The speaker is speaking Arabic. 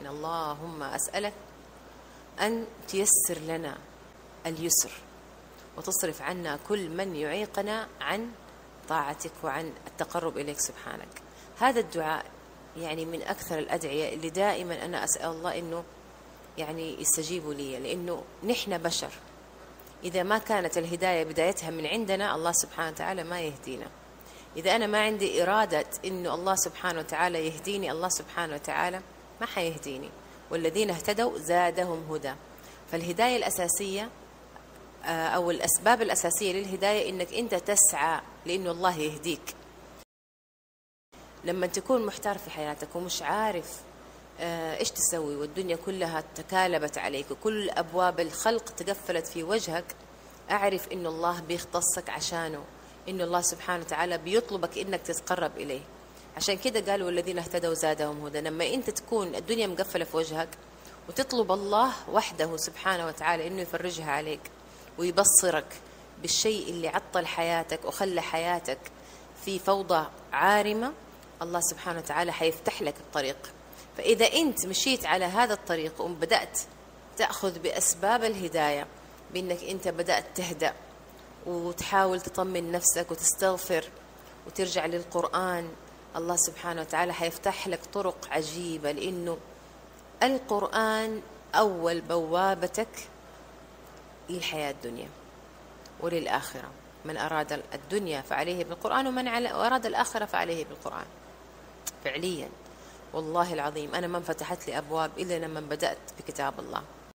يعني اللهم أسألك أن تيسر لنا اليسر وتصرف عنا كل من يعيقنا عن طاعتك وعن التقرب إليك سبحانك. هذا الدعاء يعني من أكثر الأدعية اللي دائما أنا أسأل الله إنه يعني يستجيبوا لي، لأنه نحن بشر، إذا ما كانت الهداية بدايتها من عندنا الله سبحانه وتعالى ما يهدينا. إذا أنا ما عندي إرادة إنه الله سبحانه وتعالى يهديني، الله سبحانه وتعالى ما حيهديني. والذين اهتدوا زادهم هدى. فالهداية الأساسية أو الأسباب الأساسية للهداية إنك أنت تسعى لإنه الله يهديك. لما تكون محتار في حياتك ومش عارف إيش تسوي، والدنيا كلها تكالبت عليك وكل أبواب الخلق تقفلت في وجهك، أعرف إنه الله بيختصك عشانه، إنه الله سبحانه وتعالى بيطلبك إنك تتقرب إليه. عشان كده قالوا والذين اهتدوا زادهم هدى. لما أنت تكون الدنيا مقفلة في وجهك وتطلب الله وحده سبحانه وتعالى إنه يفرجها عليك ويبصرك بالشيء اللي عطل حياتك وخلى حياتك في فوضى عارمة، الله سبحانه وتعالى حيفتح لك الطريق. فإذا أنت مشيت على هذا الطريق وبدأت تأخذ بأسباب الهداية، بأنك أنت بدأت تهدأ وتحاول تطمن نفسك وتستغفر وترجع للقرآن، الله سبحانه وتعالى حيفتح لك طرق عجيبة، لأنه القرآن أول بوابتك للحياة الدنيا وللآخرة. من أراد الدنيا فعليه بالقرآن، ومن أراد الآخرة فعليه بالقرآن. فعليا والله العظيم أنا ما انفتحت لي أبواب إلا لما بدأت بكتاب الله.